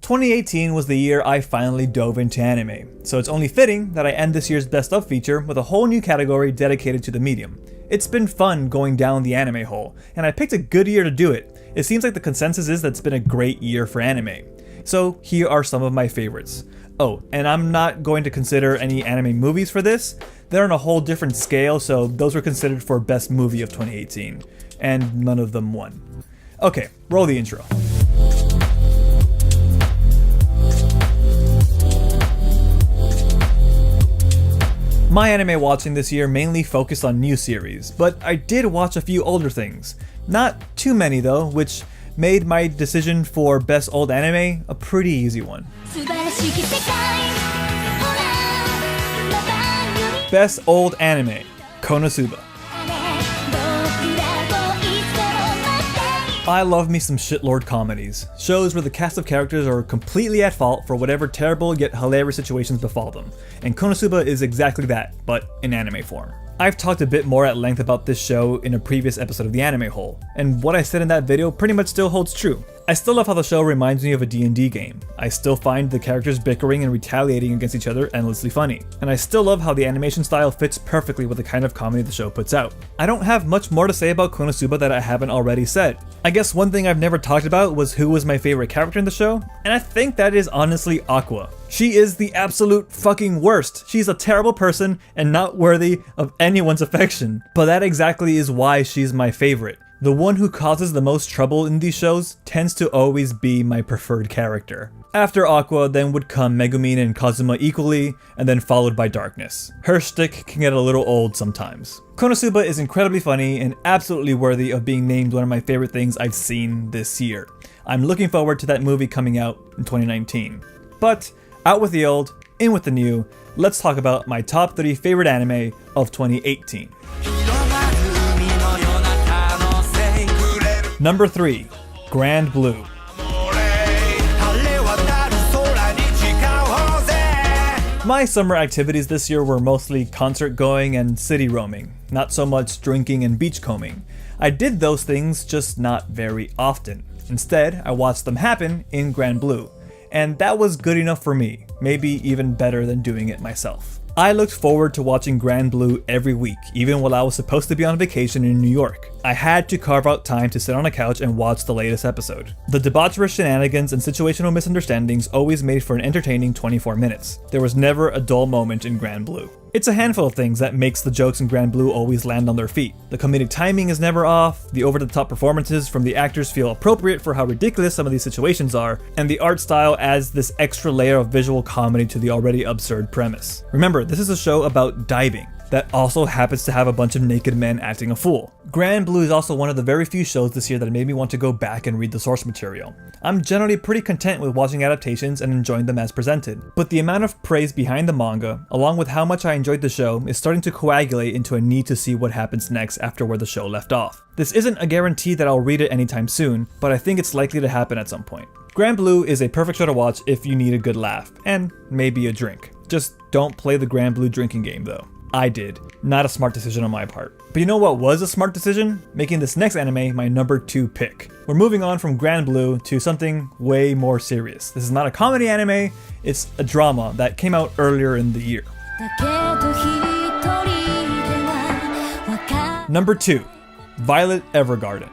2018 was the year I finally dove into anime, so it's only fitting that I end this year's Best Of feature with a whole new category dedicated to the medium. It's been fun going down the anime hole, and I picked a good year to do it. It seems like the consensus is that it's been a great year for anime. So here are some of my favorites. Oh, and I'm not going to consider any anime movies for this. They're on a whole different scale, so those were considered for Best Movie of 2018, and none of them won. Okay, roll the intro. My anime watching this year mainly focused on new series, but I did watch a few older things. Not too many though, which made my decision for Best Old Anime a pretty easy one. Best Old Anime, Konosuba. I love me some shitlord comedies, shows where the cast of characters are completely at fault for whatever terrible yet hilarious situations befall them, and Konosuba is exactly that, but in anime form. I've talked a bit more at length about this show in a previous episode of the Anime Hole, and what I said in that video pretty much still holds true. I still love how the show reminds me of a D&D game. I still find the characters bickering and retaliating against each other endlessly funny, and I still love how the animation style fits perfectly with the kind of comedy the show puts out. I don't have much more to say about Konosuba that I haven't already said. I guess one thing I've never talked about was who was my favorite character in the show, and I think that is honestly Aqua. She is the absolute fucking worst. She's a terrible person and not worthy of anyone's affection. But that exactly is why she's my favorite. The one who causes the most trouble in these shows tends to always be my preferred character. After Aqua, then would come Megumin and Kazuma equally, and then followed by Darkness. Her shtick can get a little old sometimes. Konosuba is incredibly funny and absolutely worthy of being named one of my favorite things I've seen this year. I'm looking forward to that movie coming out in 2019. But out with the old, in with the new, let's talk about my top 3 favorite anime of 2018. Number 3, Grand Blue. My summer activities this year were mostly concert going and city roaming, not so much drinking and beachcombing. I did those things, just not very often. Instead, I watched them happen in Grand Blue, and that was good enough for me, maybe even better than doing it myself. I looked forward to watching Grand Blue every week, even while I was supposed to be on vacation in New York. I had to carve out time to sit on a couch and watch the latest episode. The debaucherous shenanigans and situational misunderstandings always made for an entertaining 24 minutes. There was never a dull moment in Grand Blue. It's a handful of things that makes the jokes in Grand Blue always land on their feet. The comedic timing is never off, the over-the-top performances from the actors feel appropriate for how ridiculous some of these situations are, and the art style adds this extra layer of visual comedy to the already absurd premise. Remember, this is a show about diving that also happens to have a bunch of naked men acting a fool. Grand Blue is also one of the very few shows this year that made me want to go back and read the source material. I'm generally pretty content with watching adaptations and enjoying them as presented, but the amount of praise behind the manga, along with how much I enjoyed the show, is starting to coagulate into a need to see what happens next after where the show left off. This isn't a guarantee that I'll read it anytime soon, but I think it's likely to happen at some point. Grand Blue is a perfect show to watch if you need a good laugh, and maybe a drink. Just don't play the Grand Blue drinking game though. I did. Not a smart decision on my part. But you know what was a smart decision? Making this next anime my number 2 pick. We're moving on from Grand Blue to something way more serious. This is not a comedy anime, it's a drama that came out earlier in the year. Number 2, Violet Evergarden.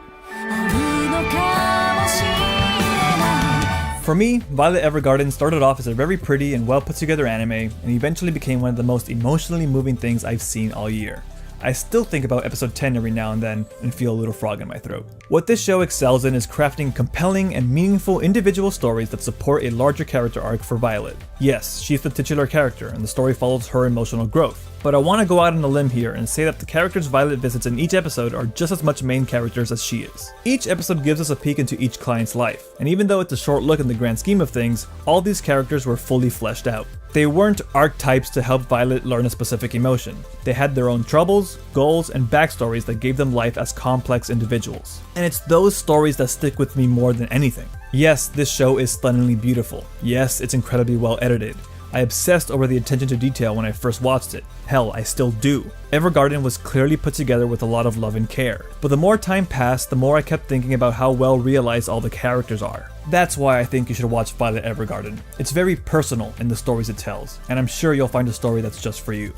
For me, Violet Evergarden started off as a very pretty and well put together anime, and eventually became one of the most emotionally moving things I've seen all year. I still think about episode 10 every now and then and feel a little frog in my throat. What this show excels in is crafting compelling and meaningful individual stories that support a larger character arc for Violet. Yes, she's the titular character, and the story follows her emotional growth. But I want to go out on a limb here and say that the characters Violet visits in each episode are just as much main characters as she is. Each episode gives us a peek into each client's life, and even though it's a short look in the grand scheme of things, all these characters were fully fleshed out. They weren't archetypes to help Violet learn a specific emotion. They had their own troubles, goals, and backstories that gave them life as complex individuals. And it's those stories that stick with me more than anything. Yes, this show is stunningly beautiful. Yes, it's incredibly well edited. I obsessed over the attention to detail when I first watched it. Hell, I still do. Evergarden was clearly put together with a lot of love and care. But the more time passed, the more I kept thinking about how well realized all the characters are. That's why I think you should watch Violet Evergarden. It's very personal in the stories it tells, and I'm sure you'll find a story that's just for you.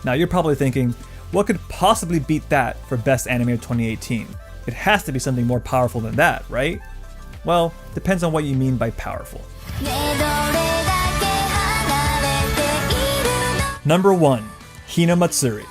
Now you're probably thinking, what could possibly beat that for Best Anime of 2018? It has to be something more powerful than that, right? Well, depends on what you mean by powerful. Number 1. Hinamatsuri.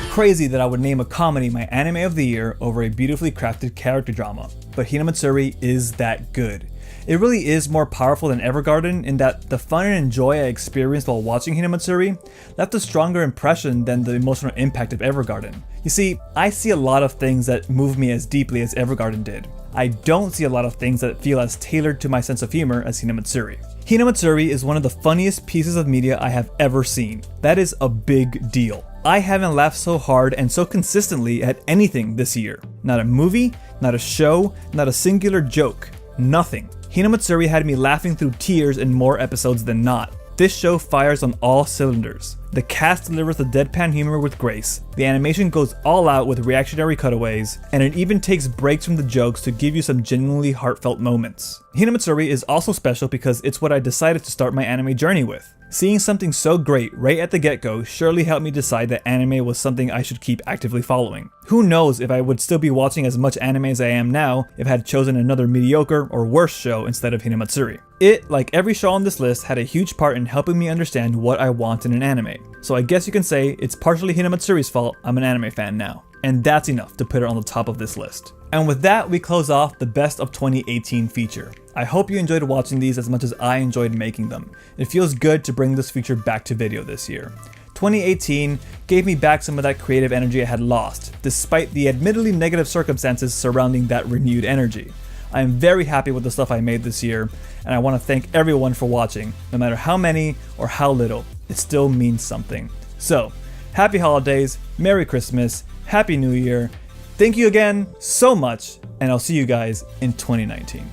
Crazy that I would name a comedy my anime of the year over a beautifully crafted character drama, but Hinamatsuri is that good. It really is more powerful than Evergarden in that the fun and joy I experienced while watching Hinamatsuri left a stronger impression than the emotional impact of Evergarden. You see, I see a lot of things that move me as deeply as Evergarden did. I don't see a lot of things that feel as tailored to my sense of humor as Hinamatsuri. Hinamatsuri is one of the funniest pieces of media I have ever seen. That is a big deal. I haven't laughed so hard and so consistently at anything this year. Not a movie, not a show, not a singular joke. Nothing. Hinamatsuri had me laughing through tears in more episodes than not. This show fires on all cylinders. The cast delivers the deadpan humor with grace, the animation goes all out with reactionary cutaways, and it even takes breaks from the jokes to give you some genuinely heartfelt moments. Hinamatsuri is also special because it's what I decided to start my anime journey with. Seeing something so great right at the get-go surely helped me decide that anime was something I should keep actively following. Who knows if I would still be watching as much anime as I am now if I had chosen another mediocre or worse show instead of Hinamatsuri. It, like every show on this list, had a huge part in helping me understand what I want in an anime. So I guess you can say it's partially Hinamatsuri's fault I'm an anime fan now. And that's enough to put it on the top of this list. And with that, we close off the Best of 2018 feature. I hope you enjoyed watching these as much as I enjoyed making them. It feels good to bring this feature back to video this year. 2018 gave me back some of that creative energy I had lost, despite the admittedly negative circumstances surrounding that renewed energy. I am very happy with the stuff I made this year, and I want to thank everyone for watching. No matter how many or how little, it still means something. So, happy holidays, Merry Christmas, Happy New Year, thank you again so much, and I'll see you guys in 2019.